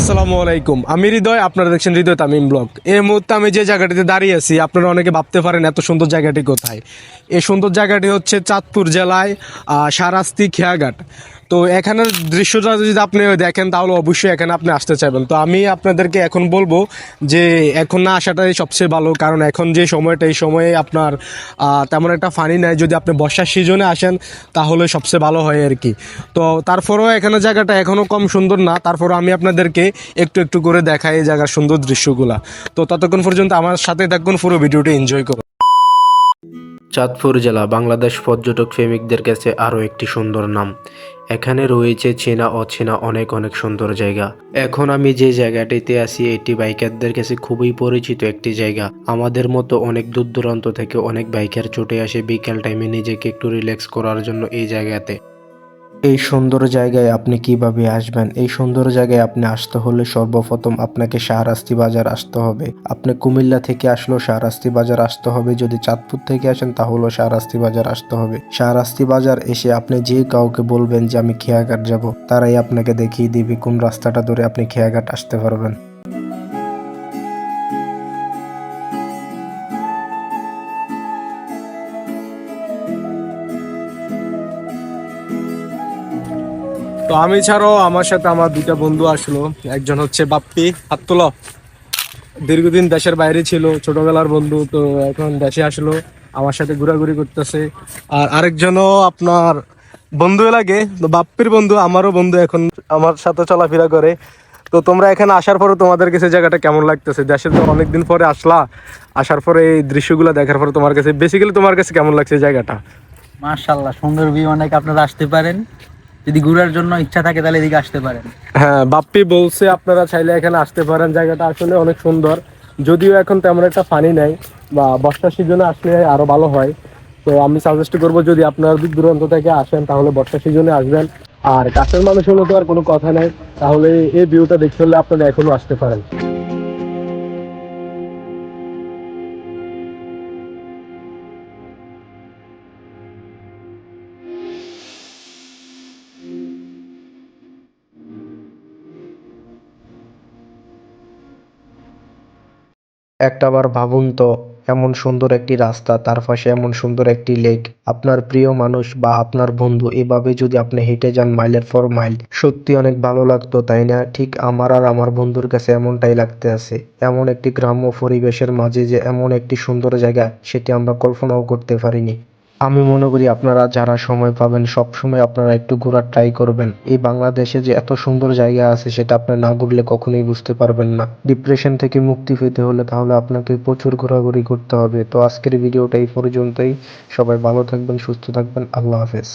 আসসালামু আলাইকুম। আমি হৃদয়, আপনারা দেখছেন হৃদয় তামিম ব্লগ। এই মুহূর্তে আমি যে জায়গাটিতে দাঁড়িয়ে আছি, আপনারা অনেকে ভাবতে পারেন এত সুন্দর জায়গাটি কোথায়। এই সুন্দর জায়গাটি হচ্ছে চাঁদপুর জেলায় শাহরাস্তি খেয়াঘাট। তো এখানের দৃশ্যটা যদি আপনি দেখেন তাহলে অবশ্যই এখানে আপনি আসতে চাইবেন। তো আমি আপনাদেরকে এখন বলবো যে এখন না আসাটাই সবচেয়ে ভালো, কারণ এখন যে সময়টা এই সময়ে আপনার তেমন একটা ফানি নাই। যদি আপনি বর্ষার সিজনে আসেন তাহলে সবচেয়ে ভালো হয় আর কি। তো তারপরেও এখানে জায়গাটা এখনও কম সুন্দর না, তারপরও আমি আপনাদেরকে একটু একটু করে দেখাই এই জায়গার সুন্দর দৃশ্যগুলা। তো ততক্ষণ পর্যন্ত আমার সাথে থাকুন, পুরো ভিডিওটি এনজয় করুন। চাঁদপুর জেলা বাংলাদেশ পর্যটক প্রেমিকদের কাছে আরও একটি সুন্দর নাম। এখানে রয়েছে চেনা অচেনা অনেক অনেক সুন্দর জায়গা। এখন আমি যে জায়গাটিতে আছি এটি বাইকারদের কাছে খুবই পরিচিত একটি জায়গা। আমাদের মতো অনেক দূর দূরান্ত থেকে অনেক বাইকার ছুটে আসে বিকেল টাইমে নিজেকে একটু রিল্যাক্স করার জন্য এই জায়গাতে। এই সুন্দর জায়গায় আপনি কিভাবে আসবেন? এই সুন্দর জায়গায় আপনি আসতে হলে সর্বপ্রথম আপনাকে শাহরাস্তি বাজার আসতে হবে। আপনি কুমিল্লা থেকে আসলেও শাহরাস্তি বাজার আসতে হবে। যদি চাঁদপুর থেকে আসেন তাহলেও শাহরাস্তি বাজার আসতে হবে। শাহরাস্তি বাজার এসে আপনি যে কাউকে বলবেন যে আমি খেয়াঘাট যাব, তারাই আপনাকে দেখিয়ে দিবে কোন রাস্তাটা ধরে আপনি খেয়াঘাট আসতে পারবেন। তো আমি ছাড়াও আমার সাথে আমার দুইটা বন্ধু আসলো। একজন হচ্ছে বাপ্পি, হাত তোলো। দীর্ঘদিন দেশের বাইরে ছিল, ছোটবেলার বন্ধু, তো এখন দেশে আসলো, আমার সাথে ঘোরাঘুরি করতেছে। আর আরেকজনও আপনার বন্ধু লাগে, তো বাপ্পির বন্ধু আমারও বন্ধু, এখন আমার সাথে চলাফেরা করে। তো তোমরা এখানে আসার পরে তোমাদের কাছে জায়গাটা কেমন লাগতেছে? দেশে তো অনেকদিন পরে আসলা, আসার পরে এই দৃশ্যগুলো দেখার পরে তোমার কাছে বেসিক্যালি তোমার কাছে কেমন লাগছে জায়গাটা? মাশাআল্লাহ, সুন্দর ভিউ অনেক। আপনারা আসতে পারেন, যদি ঘোরার জন্য ইচ্ছা থাকে তাহলে এদিকে আসতে পারেন। হ্যাঁ, বাপ্পি বলছে আপনারা চাইলে এখানে আসতে পারেন, জায়গাটা আসলে অনেক সুন্দর। যদিও এখন তেমন একটা পানি নাই, বা বর্ষার সিজনে আসলে আরো ভালো হয়। তো আমি সাজেস্ট করবো যদি আপনারা দূর দূরান্ত থেকে আসেন তাহলে বর্ষার সিজনে আসবেন। আর কাছের মানুষ হলে তো আর কোনো কথা নাই, তাহলে এই ভিউটা দেখতে হলে আপনারা এখনো আসতে পারেন। একটাবার ভাবুন তো, এমন সুন্দর একটি রাস্তা, তার পাশে এমন সুন্দর একটি লেক, আপনার প্রিয় মানুষ বা আপনার বন্ধু, এভাবে যদি আপনি হেঁটে যান মাইলের পর মাইল, সত্যি অনেক ভালো লাগতো, তাই না? ঠিক আমার আর আমার বন্ধুর কাছে এমনটাই লাগতে আছে। এমন একটি গ্রাম্য পরিবেশের মাঝে যে এমন একটি সুন্দর জায়গা, সেটি আমরা কল্পনাও করতে পারিনি। আমি মনে করি আপনারা যারা সময় পাবেন সব সময় আপনারা একটু ঘোরার ট্রাই করবেন। এই বাংলাদেশে যে এত সুন্দর জায়গা আছে সেটা আপনি না ঘুরলে কখনোই বুঝতে পারবেন না। ডিপ্রেশন থেকে মুক্তি পেতে হলে তাহলে আপনাকে প্রচুর ঘোরাঘুরি করতে হবে। তো আজকের ভিডিওটা এই পর্যন্তই। সবাই ভালো থাকবেন, সুস্থ থাকবেন। আল্লাহ হাফেজ।